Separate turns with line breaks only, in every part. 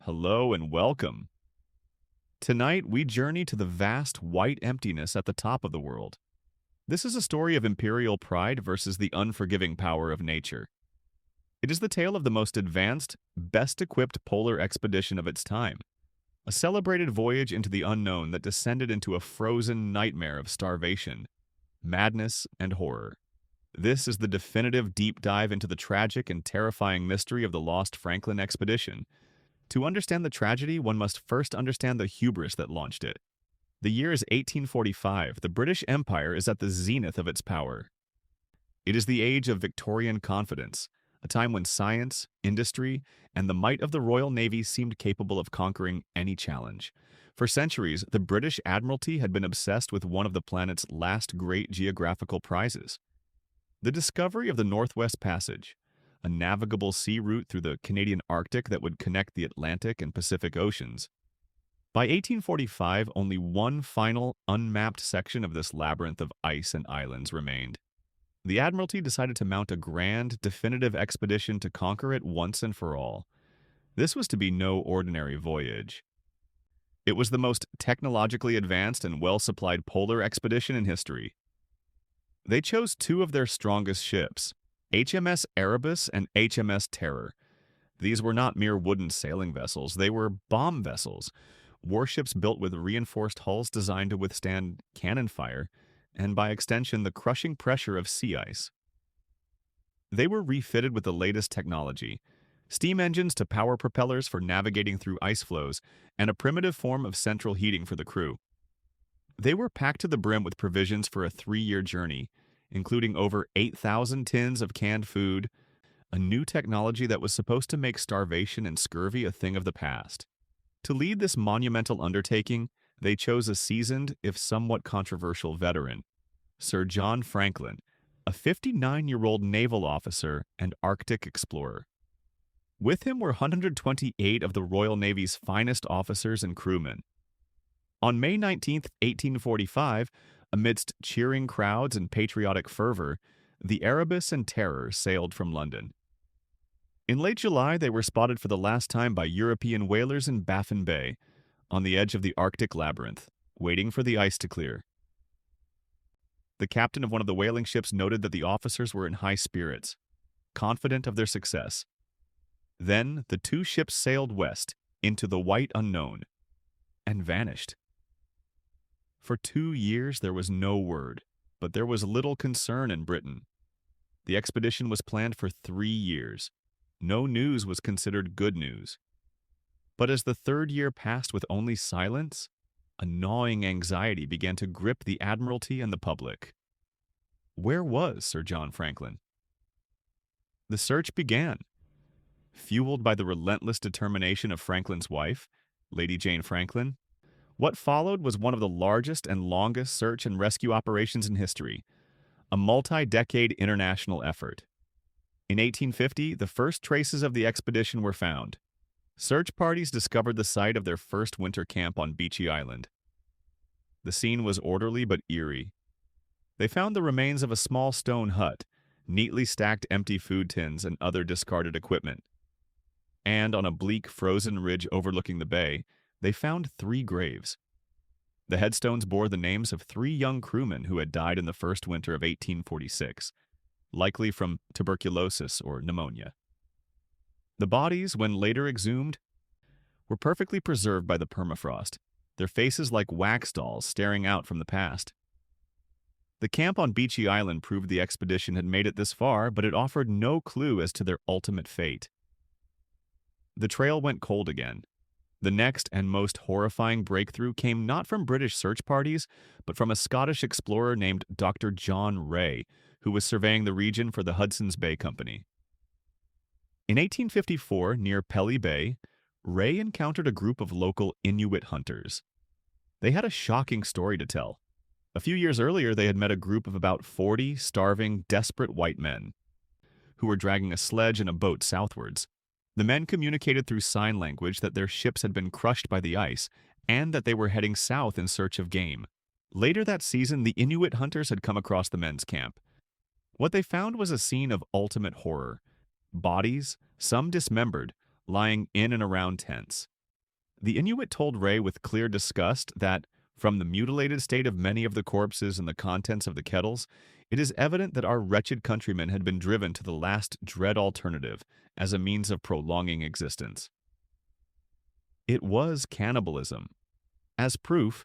Hello and welcome. Tonight, we journey to the vast white emptiness at the top of the world. This is a story of imperial pride versus the unforgiving power of nature. It is the tale of the most advanced, best equipped polar expedition of its time, a celebrated voyage into the unknown that descended into a frozen nightmare of starvation, madness, and horror. This is the definitive deep dive into the tragic and terrifying mystery of the lost Franklin expedition. To understand the tragedy, one must first understand the hubris that launched it. The year is 1845. The British Empire is at the zenith of its power. It is the age of Victorian confidence, a time when science, industry, and the might of the Royal Navy seemed capable of conquering any challenge. For centuries, the British Admiralty had been obsessed with one of the planet's last great geographical prizes: the discovery of the Northwest Passage, a navigable sea route through the Canadian Arctic that would connect the Atlantic and Pacific Oceans. By 1845, only one final, unmapped section of this labyrinth of ice and islands remained. The Admiralty decided to mount a grand, definitive expedition to conquer it once and for all. This was to be no ordinary voyage. It was the most technologically advanced and well-supplied polar expedition in history. They chose two of their strongest ships, HMS Erebus and HMS Terror. These were not mere wooden sailing vessels, they were bomb vessels, warships built with reinforced hulls designed to withstand cannon fire, and by extension the crushing pressure of sea ice. They were refitted with the latest technology, steam engines to power propellers for navigating through ice floes, and a primitive form of central heating for the crew. They were packed to the brim with provisions for a 3-year journey, including over 8,000 tins of canned food, a new technology that was supposed to make starvation and scurvy a thing of the past. To lead this monumental undertaking, they chose a seasoned, if somewhat controversial veteran, Sir John Franklin, a 59-year-old naval officer and Arctic explorer. With him were 128 of the Royal Navy's finest officers and crewmen. On May 19, 1845, amidst cheering crowds and patriotic fervor, the Erebus and Terror sailed from London. In late July, they were spotted for the last time by European whalers in Baffin Bay, on the edge of the Arctic labyrinth, waiting for the ice to clear. The captain of one of the whaling ships noted that the officers were in high spirits, confident of their success. Then the two ships sailed west, into the white unknown, and vanished. For 2 years there was no word, but there was little concern in Britain. The expedition was planned for 3 years. No news was considered good news. But as the third year passed with only silence, a gnawing anxiety began to grip the Admiralty and the public. Where was Sir John Franklin? The search began. Fueled by the relentless determination of Franklin's wife, Lady Jane Franklin, what followed was one of the largest and longest search and rescue operations in history, a multi-decade international effort. In 1850, the first traces of the expedition were found. Search parties discovered the site of their first winter camp on Beechy Island. The scene was orderly but eerie. They found the remains of a small stone hut, neatly stacked empty food tins and other discarded equipment. And on a bleak, frozen ridge overlooking the bay, they found 3 graves. The headstones bore the names of 3 young crewmen who had died in the first winter of 1846, likely from tuberculosis or pneumonia. The bodies, when later exhumed, were perfectly preserved by the permafrost, their faces like wax dolls staring out from the past. The camp on Beechy Island proved the expedition had made it this far, but it offered no clue as to their ultimate fate. The trail went cold again. The next and most horrifying breakthrough came not from British search parties, but from a Scottish explorer named Dr. John Ray, who was surveying the region for the Hudson's Bay Company. In 1854, near Pelly Bay, Ray encountered a group of local Inuit hunters. They had a shocking story to tell. A few years earlier, they had met a group of about 40 starving, desperate white men who were dragging a sledge and a boat southwards. The men communicated through sign language that their ships had been crushed by the ice and that they were heading south in search of game. Later that season, the Inuit hunters had come across the men's camp. What they found was a scene of ultimate horror. Bodies, some dismembered, lying in and around tents. The Inuit told Ray with clear disgust that, from the mutilated state of many of the corpses and the contents of the kettles, it is evident that our wretched countrymen had been driven to the last dread alternative as a means of prolonging existence. It was cannibalism. As proof,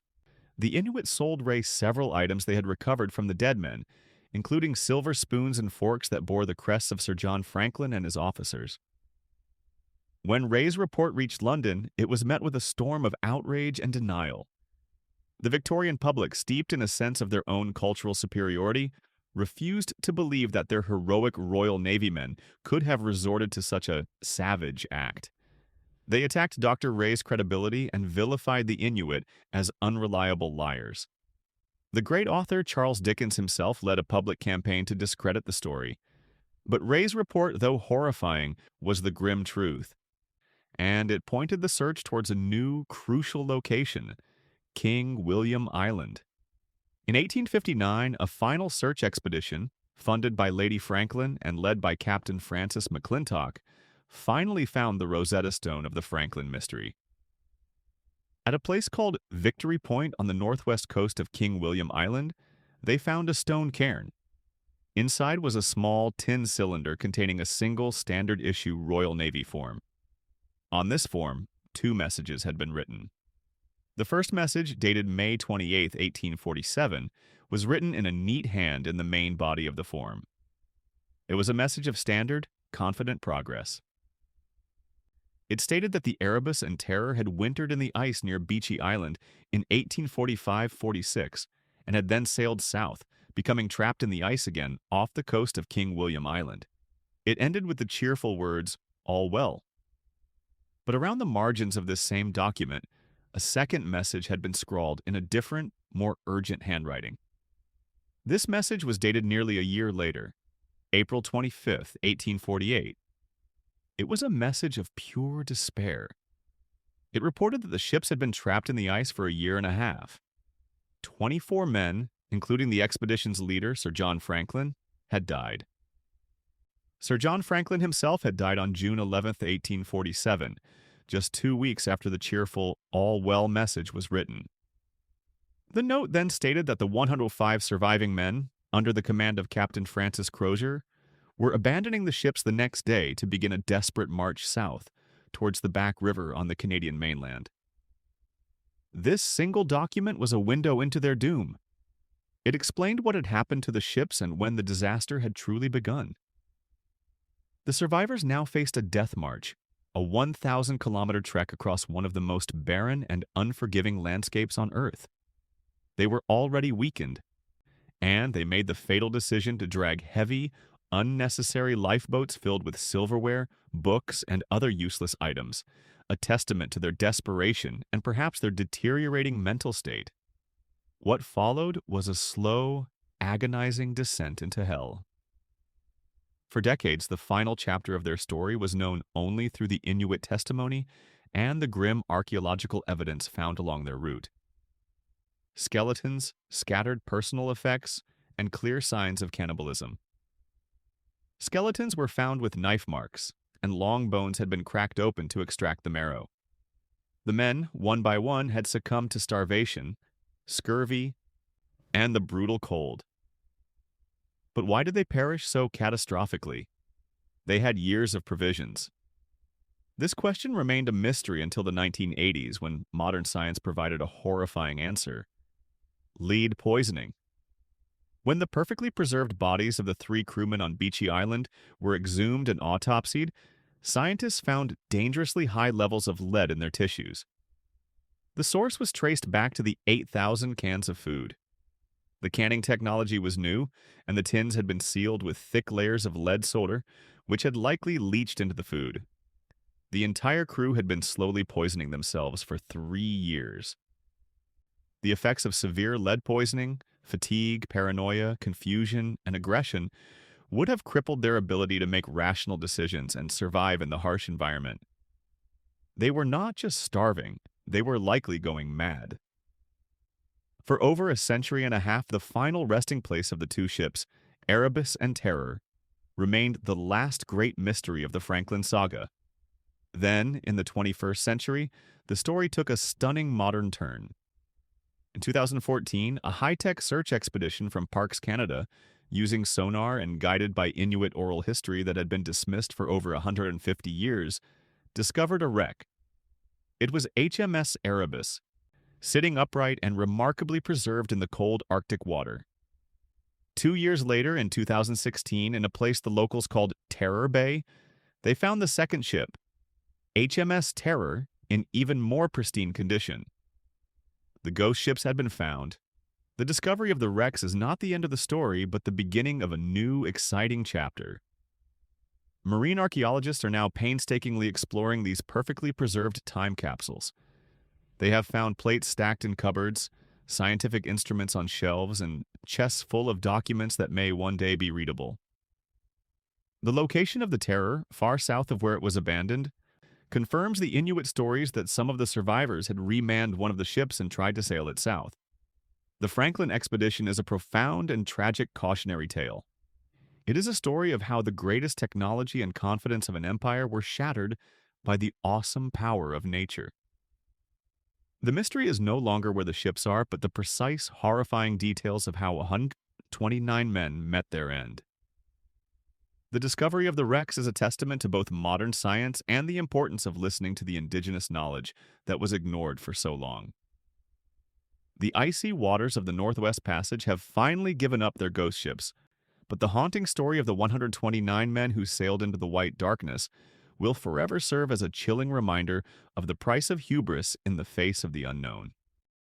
the Inuit sold Ray several items they had recovered from the dead men, including silver spoons and forks that bore the crests of Sir John Franklin and his officers. When Ray's report reached London, it was met with a storm of outrage and denial. The Victorian public, steeped in a sense of their own cultural superiority, refused to believe that their heroic Royal Navy men could have resorted to such a savage act. They attacked Dr. Ray's credibility and vilified the Inuit as unreliable liars. The great author Charles Dickens himself led a public campaign to discredit the story. But Ray's report, though horrifying, was the grim truth. And it pointed the search towards a new, crucial location, King William Island. In 1859, a final search expedition, funded by Lady Franklin and led by Captain Francis McClintock, finally found the Rosetta Stone of the Franklin mystery. At a place called Victory Point on the northwest coast of King William Island, they found a stone cairn. Inside was a small tin cylinder containing a single standard-issue Royal Navy form. On this form, 2 messages had been written. The first message, dated May 28, 1847, was written in a neat hand in the main body of the form. It was a message of standard, confident progress. It stated that the Erebus and Terror had wintered in the ice near Beechy Island in 1845-46 and had then sailed south, becoming trapped in the ice again off the coast of King William Island. It ended with the cheerful words, "All well." But around the margins of this same document, a second message had been scrawled in a different, more urgent handwriting. This message was dated nearly a year later, April 25, 1848. It was a message of pure despair. It reported that the ships had been trapped in the ice for a year and a half. 24 men, including the expedition's leader, Sir John Franklin, had died. Sir John Franklin himself had died on June 11, 1847, just 2 weeks after the cheerful "all well" message was written. The note then stated that the 105 surviving men, under the command of Captain Francis Crozier, were abandoning the ships the next day to begin a desperate march south, towards the Back River on the Canadian mainland. This single document was a window into their doom. It explained what had happened to the ships and when the disaster had truly begun. The survivors now faced a death march, a 1,000-kilometer trek across one of the most barren and unforgiving landscapes on Earth. They were already weakened, and they made the fatal decision to drag heavy, unnecessary lifeboats filled with silverware, books, and other useless items, a testament to their desperation and perhaps their deteriorating mental state. What followed was a slow, agonizing descent into hell. For decades, the final chapter of their story was known only through the Inuit testimony and the grim archaeological evidence found along their route. Skeletons, scattered personal effects, and clear signs of cannibalism. Skeletons were found with knife marks, and long bones had been cracked open to extract the marrow. The men, one by one, had succumbed to starvation, scurvy, and the brutal cold. But why did they perish so catastrophically? They had years of provisions. This question remained a mystery until the 1980s, when modern science provided a horrifying answer. Lead poisoning. When the perfectly preserved bodies of the 3 crewmen on Beechy Island were exhumed and autopsied, scientists found dangerously high levels of lead in their tissues. The source was traced back to the 8,000 cans of food. The canning technology was new, and the tins had been sealed with thick layers of lead solder, which had likely leached into the food. The entire crew had been slowly poisoning themselves for 3 years. The effects of severe lead poisoning, fatigue, paranoia, confusion, and aggression would have crippled their ability to make rational decisions and survive in the harsh environment. They were not just starving, they were likely going mad. For over a century and a half, the final resting place of the 2 ships, Erebus and Terror, remained the last great mystery of the Franklin saga. Then, in the 21st century, the story took a stunning modern turn. In 2014, a high-tech search expedition from Parks Canada, using sonar and guided by Inuit oral history that had been dismissed for over 150 years, discovered a wreck. It was HMS Erebus, sitting upright and remarkably preserved in the cold Arctic water. 2 years later, in 2016, in a place the locals called Terror Bay, they found the second ship, HMS Terror, in even more pristine condition. The ghost ships had been found. The discovery of the wrecks is not the end of the story, but the beginning of a new, exciting chapter. Marine archaeologists are now painstakingly exploring these perfectly preserved time capsules. They have found plates stacked in cupboards, scientific instruments on shelves, and chests full of documents that may one day be readable. The location of the Terror, far south of where it was abandoned, confirms the Inuit stories that some of the survivors had remanned one of the ships and tried to sail it south. The Franklin expedition is a profound and tragic cautionary tale. It is a story of how the greatest technology and confidence of an empire were shattered by the awesome power of nature. The mystery is no longer where the ships are, but the precise, horrifying details of how 129 men met their end. The discovery of the wrecks is a testament to both modern science and the importance of listening to the indigenous knowledge that was ignored for so long. The icy waters of the Northwest Passage have finally given up their ghost ships, but the haunting story of the 129 men who sailed into the white darkness will forever serve as a chilling reminder of the price of hubris in the face of the unknown.